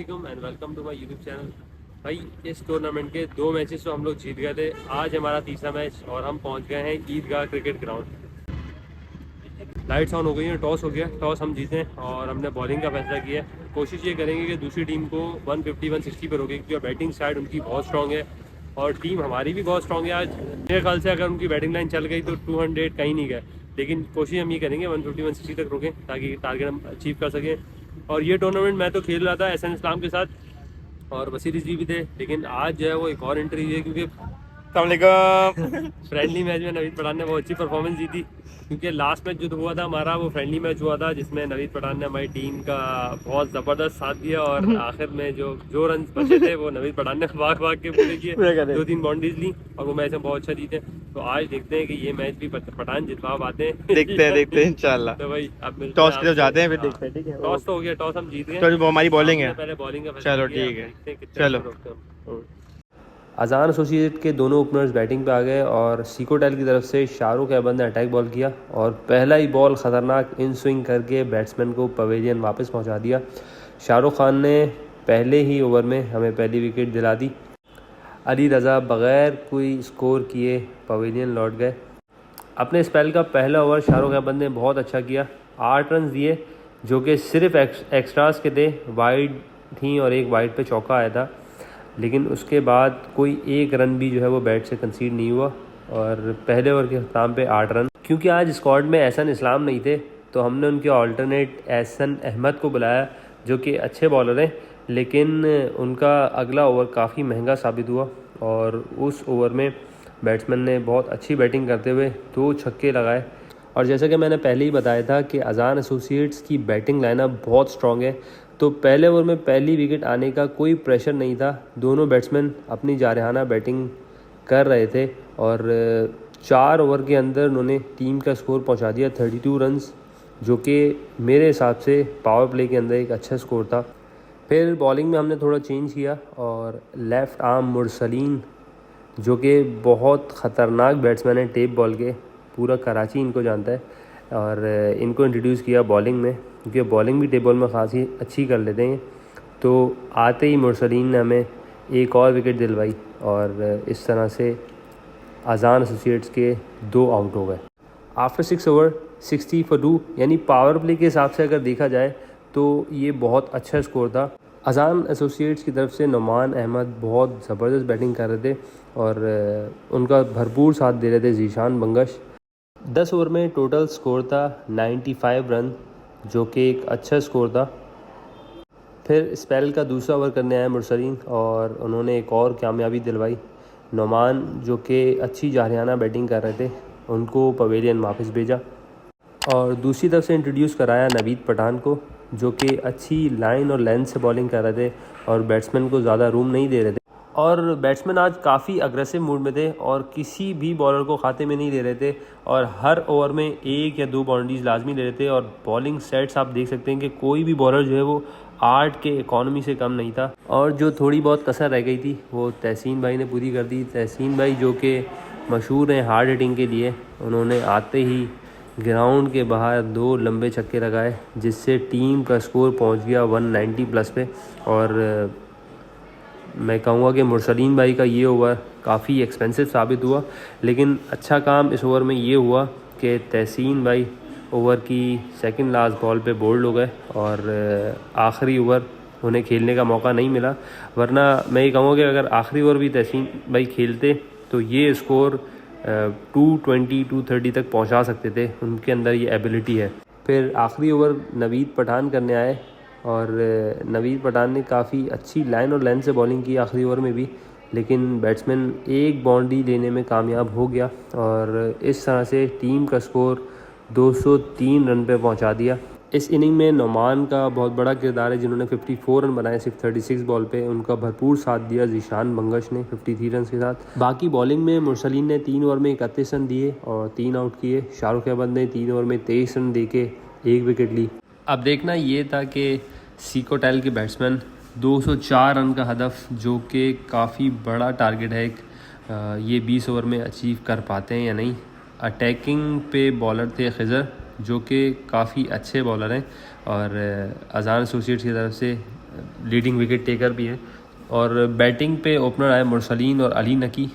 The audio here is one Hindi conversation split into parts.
वालेकुम and welcome to my YouTube channel. भाई इस टूर्नामेंट के 2 मैचेस तो हम लोग जीत गए थे। आज हमारा तीसरा मैच और हम पहुंच गए हैं ईदगाह क्रिकेट ग्राउंड। लाइट्स ऑन हो गई हैं, टॉस हो गया, टॉस हम जीते और हमने बॉलिंग का फैसला किया है। कोशिश ये करेंगे कि दूसरी टीम को 150-160 पर रोकें क्योंकि बैटिंग साइड उनकी बहुत स्ट्रॉन्ग है और टीम हमारी भी बहुत स्ट्रॉन्ग है। आज मेरे ख्याल से अगर उनकी बैटिंग लाइन चल गई तो 200 कहीं नहीं गए, लेकिन कोशिश हम ये करेंगे 150-160 तक रोकें ताकि टारगेट हम अचीव कर सकें। और ये टूर्नामेंट मैं तो खेल रहा था एहसान इस्लाम के साथ और वसीर रिजवी भी थे, लेकिन आज जो है वो एक और एंट्री है क्योंकि फ्रेंडली मैच में नवीद पठान ने बहुत अच्छी परफॉर्मेंस दी थी। क्योंकि लास्ट मैच जो हुआ था हमारा वो फ्रेंडली मैच हुआ था जिसमें नवीद पठान ने हमारी टीम का बहुत ज़बरदस्त साथ दिया और आखिर में जो रन बचे थे वो नवीद पठान ने भाग के पूरे किए, 2-3 बाउंड्रीज ली और वो मैच हम बहुत अच्छा जीते। तो आज देखते हैं कि ये मैच भी पठान जितवा पाते हैं। देखते हैं इंशाल्लाह। तो भाई अब टॉस की तरफ जाते हैं, फिर देखते हैं। ठीक है, टॉस तो हो गया, टॉस हम जीत गए। तो हमारी बॉलिंग है, पहले बॉलिंग का चलो ठीक है, चलो। अजान एसोसिएट के दोनों ओपनर्स बैटिंग पे आ गए और सीकोटेल की तरफ से शाहरुख अहमद ने अटैक बॉल किया और पहला ही बॉल ख़तरनाक इन स्विंग करके बैट्समैन को पवेलियन वापस पहुंचा दिया। शाहरुख खान ने पहले ही ओवर में हमें पहली विकेट दिला दी। अली रज़ा बग़ैर कोई स्कोर किए पवेलियन लौट गए। अपने स्पेल का पहला ओवर शाहरुख अहमद ने बहुत अच्छा किया, 8 रन दिए जो कि सिर्फ एक्स्ट्रास के थे, वाइड थी और एक वाइड पे चौका आया था, लेकिन उसके बाद कोई एक रन भी जो है वो बैट से कंसीड नहीं हुआ और पहले ओवर के अख्ताम पे 8 रन। क्योंकि आज स्क्वाड में एहसान इस्लाम नहीं थे तो हमने उनके ऑल्टरनेट एहसन अहमद को बुलाया जो कि अच्छे बॉलर हैं, लेकिन उनका अगला ओवर काफ़ी महंगा साबित हुआ और उस ओवर में बैट्समैन ने बहुत अच्छी बैटिंग करते हुए 2 छक्के लगाए। और जैसा कि मैंने पहले ही बताया था कि अजान एसोसिएट्स की बैटिंग लाइनअप बहुत स्ट्रॉन्ग है, तो पहले ओवर में पहली विकेट आने का कोई प्रेशर नहीं था। दोनों बैट्समैन अपनी जारहाना बैटिंग कर रहे थे और 4 ओवर के अंदर उन्होंने टीम का स्कोर पहुंचा दिया 32 रन्स, जो कि मेरे हिसाब से पावर प्ले के अंदर एक अच्छा स्कोर था। फिर बॉलिंग में हमने थोड़ा चेंज किया और लेफ़्ट आर्म मुरसलीन जो कि बहुत ख़तरनाक बैट्समैन है टेप बॉल के, पूरा कराची इनको जानता है, और इनको इंट्रोड्यूस किया बॉलिंग में क्योंकि बॉलिंग भी टेप बॉल में खासी अच्छी कर लेते हैं। तो आते ही मुरसलीन ने हमें एक और विकेट दिलवाई और इस तरह से अजान एसोसिएट्स के 2 आउट हो गए। आफ्टर 6 ओवर 60 for 2, यानी पावर प्ले के हिसाब से अगर देखा जाए तो ये बहुत अच्छा स्कोर था। अजान एसोसिएट्स की तरफ से नुमान अहमद बहुत ज़बरदस्त बैटिंग कर रहे थे और उनका भरपूर साथ दे रहे थे ज़ीशान बंगश। 10 ओवर में टोटल स्कोर था 95 रन, जो कि एक अच्छा स्कोर था। फिर स्पेल का दूसरा ओवर करने आए मुरसलीन और उन्होंने एक और कामयाबी दिलवाई। नुमान जो कि अच्छी जारहाना बैटिंग कर रहे थे उनको पवेलियन वापस भेजा और दूसरी तरफ से इंट्रोड्यूस कराया नवीद पठान को जो कि अच्छी लाइन और लेंथ से बॉलिंग कर रहे थे और बैट्समैन को ज़्यादा रूम नहीं दे रहे थे। और बैट्समैन आज काफ़ी अग्रेसिव मूड में थे और किसी भी बॉलर को खाते में नहीं ले रहे थे और हर ओवर में 1 या 2 बाउंड्रीज लाजमी ले रहे थे। और बॉलिंग सेट्स आप देख सकते हैं कि कोई भी बॉलर जो है वो 8 के इकॉनमी से कम नहीं था और जो थोड़ी बहुत कसर रह गई थी वो तहसीन भाई ने पूरी कर दी। तहसीन भाई जो कि मशहूर हैं हार्ड हिटिंग के लिए, उन्होंने आते ही ग्राउंड के बाहर 2 लंबे छक्के लगाए जिससे टीम का स्कोर पहुंच गया 190 प्लस पे। और मैं कहूँगा कि मुरसलीन भाई का ये ओवर काफ़ी एक्सपेंसिव साबित हुआ, लेकिन अच्छा काम इस ओवर में ये हुआ कि तहसीन भाई ओवर की सेकंड लास्ट बॉल पे बोल्ड हो गए और आखिरी ओवर उन्हें खेलने का मौका नहीं मिला। वरना मैं ये कहूँगा कि अगर आखिरी ओवर भी तहसीन भाई खेलते तो ये स्कोर 220-230 तक पहुंचा सकते थे, उनके अंदर ये एबिलिटी है। फिर आखिरी ओवर नवीद पठान करने आए और नवीद पठान ने काफ़ी अच्छी लाइन और लेंथ से बॉलिंग की आखिरी ओवर में भी, लेकिन बैट्समैन एक बाउंड्री लेने में कामयाब हो गया और इस तरह से टीम का स्कोर 203 रन पे पहुंचा दिया। इस इनिंग में नुमान का बहुत बड़ा किरदार है जिन्होंने 54 रन बनाए सिर्फ 36 बॉल पे। उनका भरपूर साथ दिया ज़ीशान बंगश ने 53 रन के साथ। बाकी बॉलिंग में मुरसलीन ने 3 ओवर में 31 रन दिए और 3 आउट किए। शाहरुख अहमद ने 3 ओवर में 23 रन दे के 1 विकेट ली। अब देखना ये था कि सीकोटेल के बैट्समैन 204 रन का हदफ, जो कि काफ़ी बड़ा टारगेट है ये 20 ओवर में अचीव कर पाते हैं या नहीं। अटैकिंग पे बॉलर थे खिज़र जो कि काफ़ी अच्छे बॉलर हैं और अजान एसोसिएट्स की तरफ से लीडिंग विकेट टेकर भी है। और बैटिंग पे ओपनर आए मुरसलीन और अली नकी,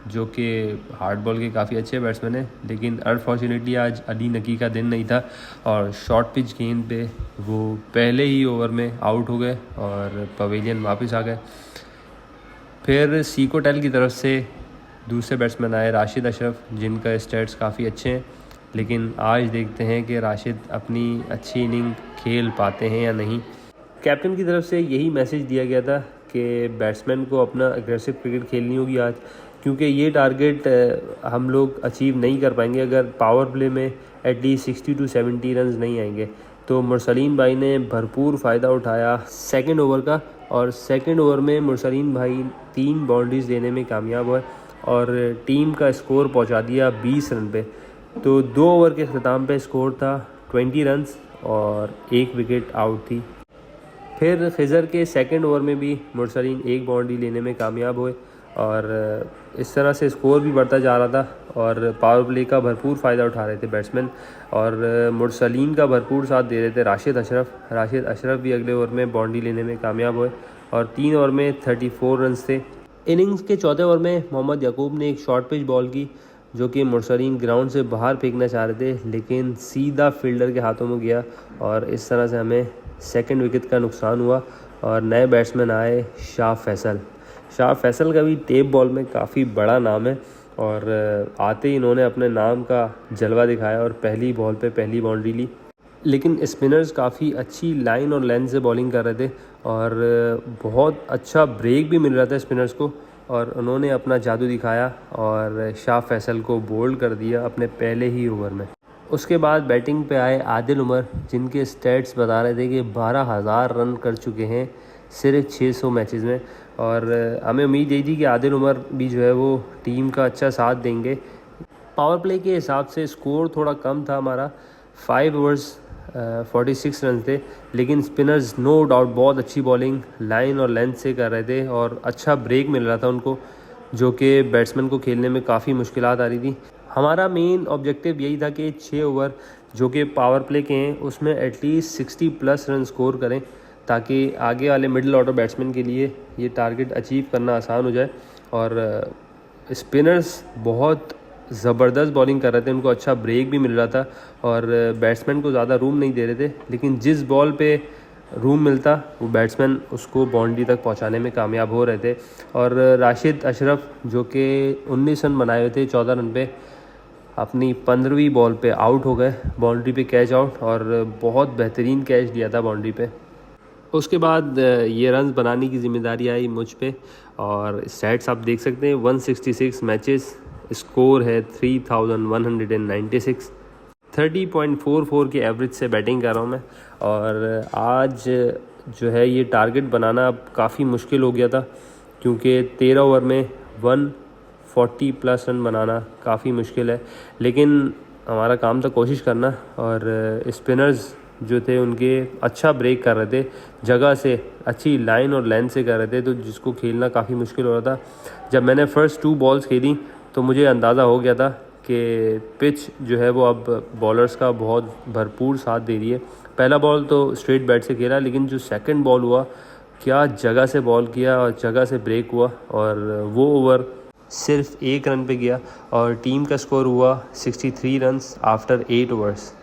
जो कि हार्ड बॉल के काफ़ी अच्छे बैट्समैन हैं, लेकिन अनफॉर्चुनेटली आज अली नकी का दिन नहीं था और शॉर्ट पिच गेंद पे वो पहले ही ओवर में आउट हो गए और पवेलियन वापस आ गए। फिर सीकोटेल की तरफ से दूसरे बैट्समैन आए राशिद अशरफ, जिनका स्टैट्स काफ़ी अच्छे हैं, लेकिन आज देखते हैं कि राशिद अपनी अच्छी इनिंग खेल पाते हैं या नहीं। कैप्टन की तरफ से यही मैसेज दिया गया था कि बैट्समैन को अपना अग्रेसिव क्रिकेट खेलनी होगी आज, क्योंकि ये टारगेट हम लोग अचीव नहीं कर पाएंगे अगर पावर प्ले में एटलीस्ट 60 to 70 रन नहीं आएंगे। तो मुरसलीन भाई ने भरपूर फ़ायदा उठाया सेकंड ओवर का, और सेकंड ओवर में मुरसलीन भाई 3 बाउंड्रीज देने में कामयाब हुए और टीम का स्कोर पहुंचा दिया 20 रन पे। तो 2 ओवर के ख़त्म पे स्कोर था 20 रन और 1 विकेट आउट थी। फिर खिज़र के सेकंड ओवर में भी मुरसलीन 1 बाउंड्री लेने में कामयाब हुए और इस तरह से स्कोर भी बढ़ता जा रहा था और पावर प्ले का भरपूर फ़ायदा उठा रहे थे बैट्समैन, और मुरसलीन का भरपूर साथ दे रहे थे राशिद अशरफ भी अगले ओवर में बाउंड्री लेने में कामयाब हुए और 3 ओवर में 34 रन थे। इनिंग्स के चौथे ओवर में मोहम्मद याकूब ने एक शॉर्ट पिच बॉल की, जो कि मुरसलीन ग्राउंड से बाहर फेंकना चाह रहे थे, लेकिन सीधा फील्डर के हाथों में गया और इस तरह से हमें सेकंड विकेट का नुकसान हुआ। और नए बैट्समैन आए शाह फैसल का भी टेप बॉल में काफ़ी बड़ा नाम है और आते ही इन्होंने अपने नाम का जलवा दिखाया और पहली बॉल पे पहली बाउंड्री ली। लेकिन स्पिनर्स काफ़ी अच्छी लाइन और लेंथ से बॉलिंग कर रहे थे और बहुत अच्छा ब्रेक भी मिल रहा था स्पिनर्स को, और उन्होंने अपना जादू दिखाया और शाह फैसल को बोल्ड कर दिया अपने पहले ही ओवर में। उसके बाद बैटिंग पे आए आदिल उमर, जिनके स्टैट्स बता रहे थे कि 12,000 रन कर चुके हैं सिर्फ 600 मैचेस में, और हमें उम्मीद यही थी कि आदिल उमर भी जो है वो टीम का अच्छा साथ देंगे। पावर प्ले के हिसाब से स्कोर थोड़ा कम था हमारा, 5 ओवर्स 46 रन थे, लेकिन स्पिनर्स नो डाउट बहुत अच्छी बॉलिंग लाइन और लेंथ से कर रहे थे और अच्छा ब्रेक मिल रहा था उनको, जो कि बैट्समैन को खेलने में काफ़ी मुश्किलात आ रही थी। हमारा मेन ऑब्जेक्टिव यही था कि 6 ओवर जो कि पावर प्ले के हैं उसमें एटलीस्ट 60+ रन स्कोर करें, ताकि आगे वाले मिडिल ऑर्डर बैट्समैन के लिए ये टारगेट अचीव करना आसान हो जाए। और स्पिनर्स बहुत ज़बरदस्त बॉलिंग कर रहे थे, उनको अच्छा ब्रेक भी मिल रहा था और बैट्समैन को ज़्यादा रूम नहीं दे रहे थे, लेकिन जिस बॉल पे रूम मिलता वो बैट्समैन उसको बाउंड्री तक पहुंचाने में कामयाब हो रहे थे। और राशिद अशरफ जो कि 19 रन बनाए हुए थे 14 रन पे, अपनी 15वीं बॉल पे आउट हो गए, बाउंड्री पे कैच आउट, और बहुत बेहतरीन कैच दिया था बाउंड्री पे। उसके बाद ये रन्स बनाने की ज़िम्मेदारी आई मुझ पे, और स्टैट्स आप देख सकते हैं 166 मैचेस, स्कोर है 3196, 30.44 के एवरेज से बैटिंग कर रहा हूँ मैं। और आज जो है ये टारगेट बनाना अब काफ़ी मुश्किल हो गया था, क्योंकि 13 ओवर में 140+ रन बनाना काफ़ी मुश्किल है, लेकिन हमारा काम था कोशिश करना। और स्पिनर्स जो थे उनके अच्छा ब्रेक कर रहे थे, जगह से अच्छी लाइन और लेंथ से कर रहे थे, तो जिसको खेलना काफ़ी मुश्किल हो रहा था। जब मैंने फ़र्स्ट 2 बॉल्स खेली तो मुझे अंदाज़ा हो गया था कि पिच जो है वो अब बॉलर्स का बहुत भरपूर साथ दे रही है। पहला बॉल तो स्ट्रेट बैट से खेला, लेकिन जो सेकंड बॉल हुआ, क्या जगह से बॉल किया और जगह से ब्रेक हुआ, और वो ओवर सिर्फ 1 रन पे गया और टीम का स्कोर हुआ 63 रन आफ्टर 8 ओवर्स।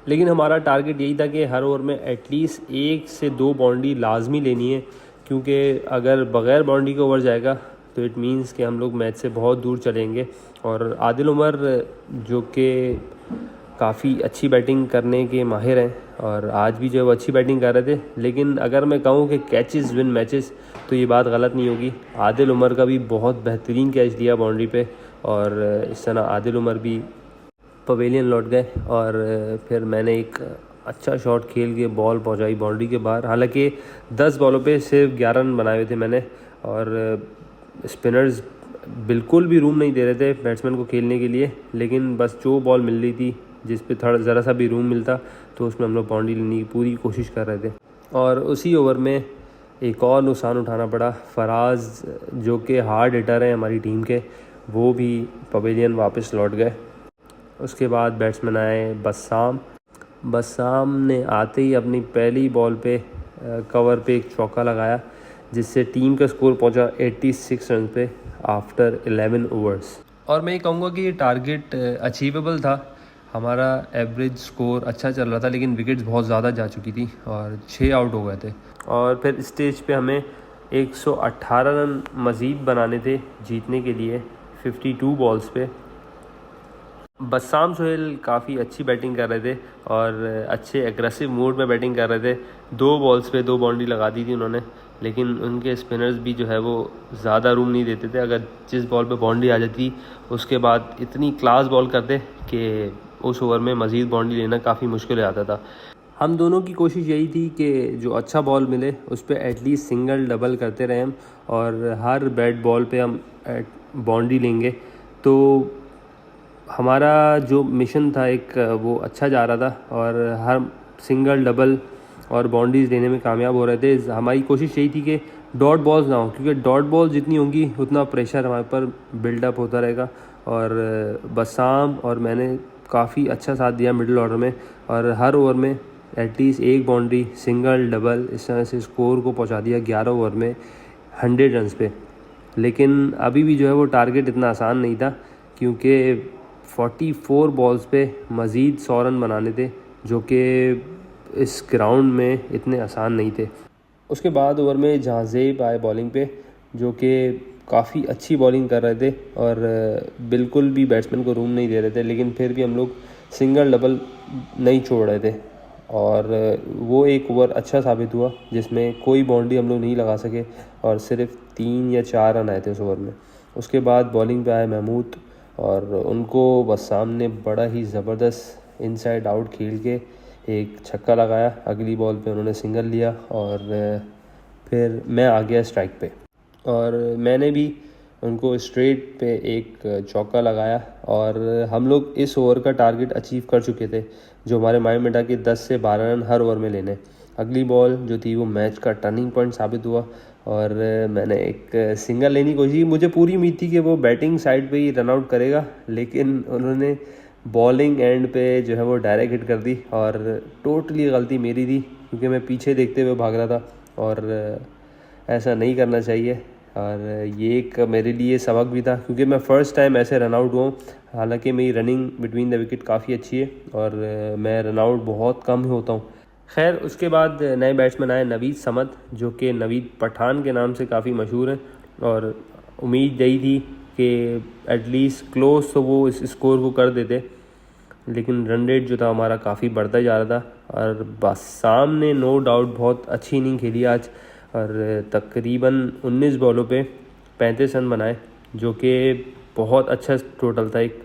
लेकिन हमारा टारगेट यही था कि हर ओवर में एटलीस्ट 1 से 2 बाउंड्री लाजमी लेनी है, क्योंकि अगर बग़ैर बाउंड्री के ओवर जाएगा तो इट मीन्स कि हम लोग मैच से बहुत दूर चलेंगे। और आदिल उमर जो कि काफ़ी अच्छी बैटिंग करने के माहिर हैं, और आज भी जो है वो अच्छी बैटिंग कर रहे थे, लेकिन अगर मैं कहूँ कि कैचेस विन मैचेस तो ये बात गलत नहीं होगी। आदिल उमर का भी बहुत बेहतरीन कैच दिया बाउंड्री पे, और इस तरह आदिल उमर भी पवेलियन लौट गए, और फिर मैंने एक अच्छा शॉट खेल के बॉल पहुंचाई बाउंड्री के बाहर। हालांकि 10 बॉलों पे सिर्फ 11 रन बनाए हुए थे मैंने, और स्पिनर्स बिल्कुल भी रूम नहीं दे रहे थे बैट्समैन को खेलने के लिए, लेकिन बस जो बॉल मिल रही थी जिस पे थोड़ा ज़रा सा भी रूम मिलता तो उसमें हम लोग बाउंड्री लेने की पूरी कोशिश कर रहे थे। और उसी ओवर में एक और नुकसान उठाना पड़ा। फराज जो कि हार्ड हिटर हैं हमारी टीम के, वो भी पवेलियन वापस लौट गए। उसके बाद बैट्समैन आए बस्साम ने आते ही अपनी पहली बॉल पे कवर पे एक चौका लगाया जिससे टीम का स्कोर पहुंचा 86 रन पे आफ्टर 11 ओवर्स। और मैं ये कहूँगा कि ये टारगेट अचीवेबल था। हमारा एवरेज स्कोर अच्छा चल रहा था लेकिन विकेट्स बहुत ज़्यादा जा चुकी थी और 6 आउट हो गए थे। और फिर स्टेज पे हमें 118 रन मज़ीद बनाने थे जीतने के लिए 52 बॉल्स पे। बस्साम सोहेल काफ़ी अच्छी बैटिंग कर रहे थे और अच्छे एग्रेसिव मूड में बैटिंग कर रहे थे। 2 बॉल्स पे 2 बाउंड्री लगा दी थी उन्होंने, लेकिन उनके स्पिनर्स भी जो है वो ज़्यादा रूम नहीं देते थे। अगर जिस बॉल पे बाउंड्री आ जाती उसके बाद इतनी क्लास बॉल करते कि उस ओवर में मज़ीद बाउंड्री लेना काफ़ी मुश्किल हो जाता था। हम दोनों की कोशिश यही थी कि जो अच्छा बॉल मिले उस पर एटलीस्ट सिंगल डबल करते रहे हम, और हर बैट बॉल पे हम बाउंड्री लेंगे तो हमारा जो मिशन था एक वो अच्छा जा रहा था और हर सिंगल डबल और बाउंड्रीज लेने में कामयाब हो रहे थे। हमारी कोशिश यही थी कि डॉट बॉल्स ना हो, क्योंकि डॉट बॉल जितनी होंगी उतना प्रेशर हमारे पर बिल्डअप होता रहेगा। और बस्साम और मैंने काफ़ी अच्छा साथ दिया मिडिल ऑर्डर में, और हर ओवर में एटलीस्ट एक बाउंड्री सिंगल डबल इस तरह से स्कोर को पहुंचा दिया 11 ओवर में 100 रन्स पे। लेकिन अभी भी जो है वो टारगेट इतना आसान नहीं था, क्योंकि 44 बॉल्स पे मज़ीद 100 रन बनाने थे जो कि इस ग्राउंड में इतने आसान नहीं थे। उसके बाद ओवर में जहाज़ेब आए बॉलिंग पे, जो कि काफ़ी अच्छी बॉलिंग कर रहे थे और बिल्कुल भी बैट्समैन को रूम नहीं दे रहे थे, लेकिन फिर भी हम लोग सिंगल डबल नहीं छोड़ रहे थे और वो एक ओवर अच्छा साबित हुआ जिसमें कोई बाउंड्री हम लोग नहीं लगा सके और सिर्फ 3 या 4 रन आए थे उस ओवर में। उसके बाद बॉलिंग पे आए महमूद और उनको बस्साम ने बड़ा ही ज़बरदस्त इनसाइड आउट खेल के एक छक्का लगाया। अगली बॉल पे उन्होंने सिंगल लिया और फिर मैं आ गया स्ट्राइक पे और मैंने भी उनको स्ट्रेट पे एक चौका लगाया और हम लोग इस ओवर का टारगेट अचीव कर चुके थे जो हमारे माइंड में था कि 10 से 12 रन हर ओवर में लेने। अगली बॉल जो थी वो मैच का टर्निंग पॉइंट साबित हुआ और मैंने एक सिंगल लेने की कोशिश की। मुझे पूरी उम्मीद थी कि वो बैटिंग साइड पे ही रन आउट करेगा, लेकिन उन्होंने बॉलिंग एंड पे जो है वो डायरेक्ट हिट कर दी और टोटली गलती मेरी थी, क्योंकि मैं पीछे देखते हुए भाग रहा था और ऐसा नहीं करना चाहिए। और ये एक मेरे लिए सबक भी था, क्योंकि मैं फ़र्स्ट टाइम ऐसे रन आउट हुआ। हालांकि मेरी रनिंग बिटवीन द विकेट काफ़ी अच्छी है और मैं रन आउट बहुत कम होता हूँ। खैर, उसके बाद नए बैट्समैन आए नवीद समद, जो कि नवीद पठान के नाम से काफ़ी मशहूर हैं, और उम्मीद यही थी कि एटलीस्ट क्लोज तो वो इस स्कोर को कर देते, लेकिन रन रेट जो था हमारा काफ़ी बढ़ता जा रहा था। और बस्साम ने नो डाउट बहुत अच्छी इनिंग खेली आज और तकरीबन 19 बॉलों पे 35 रन बनाए, जो कि बहुत अच्छा टोटल था एक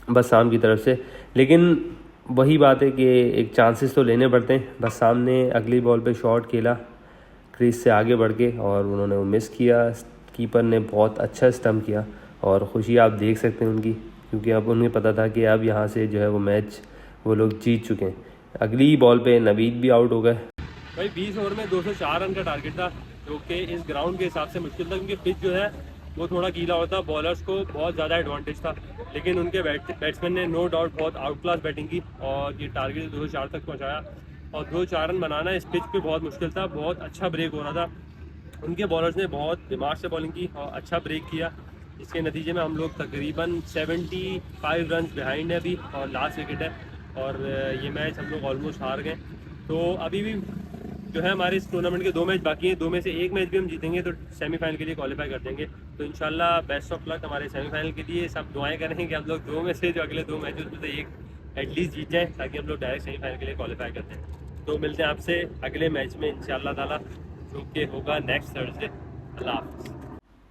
बस्साम की तरफ से। लेकिन वही बात है कि एक चांसेस तो लेने पड़ते हैं। बस्साम ने अगली बॉल पे शॉट खेला क्रीज से आगे बढ़ के और उन्होंने वो मिस किया। कीपर ने बहुत अच्छा स्टंप किया और खुशी आप देख सकते हैं उनकी, क्योंकि अब उन्हें पता था कि अब यहाँ से जो है वो मैच वो लोग जीत चुके हैं। अगली बॉल पे नवीद भी आउट हो गए। भाई 20 ओवर में 204 रन का टारगेट था, जो कि इस ग्राउंड के हिसाब से मुश्किल था, क्योंकि पिच जो है वो थोड़ा गीला होता, बॉलर्स को बहुत ज़्यादा एडवांटेज था। लेकिन उनके बैट्समैन ने नो डाउट बहुत आउट क्लास बैटिंग की और ये टारगेट 204 तक पहुँचाया। और 204 रन बनाना इस पिच पे बहुत मुश्किल था। बहुत अच्छा ब्रेक हो रहा था, उनके बॉलर्स ने बहुत दिमाग से बॉलिंग की और अच्छा ब्रेक किया, जिसके नतीजे में हम लोग तकरीबन 75 रन बिहाइंड है अभी और लास्ट विकेट है और ये मैच हम लोग ऑलमोस्ट हार गए। तो अभी भी जो है हमारे इस टूर्नामेंट के 2 मैच बाकी हैं। 2 में से एक मैच भी हम जीतेंगे तो सेमीफाइनल के लिए क्वालिफाई कर देंगे। तो इंशाल्लाह बेस्ट ऑफ लक हमारे सेमीफाइनल के लिए। सब दुआएं करेंगे कि हम लोग 2 में से जो अगले 2 मैचेस में से एक एटलीस्ट जीत जाए, ताकि हम लोग डायरेक्ट सेमीफाइनल के लिए क्वालिफाई करते हैं। तो मिलते हैं आपसे अगले मैच में इंशाल्लाह ताला, जो कि होगा नेक्स्ट थर्सडे। अल्लाह हाफ़िज़।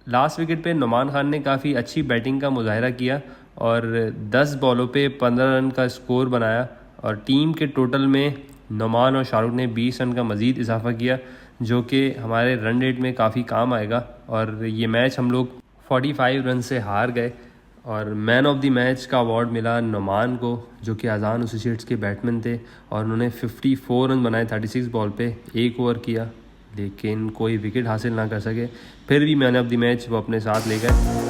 लास्ट विकेट पे नुमान खान ने काफ़ी अच्छी बैटिंग का मुजाहरा किया और 10 बॉलों पे 15 रन का स्कोर बनाया और टीम के टोटल में नुमान और शाहरुख ने 20 रन का मज़ीद इजाफा किया, जो कि हमारे रन रेट में काफ़ी काम आएगा। और ये मैच हम लोग 45 रन से हार गए और मैन ऑफ द मैच का अवार्ड मिला नुमान को, जो कि अजान एसोसिएट्स के बैट्समैन थे और उन्होंने 54 रन बनाए 36 बॉल पे, 1 ओवर किया, लेकिन कोई विकेट हासिल ना कर सके। फिर भी मैन ऑफ द मैच वो अपने साथ ले गए।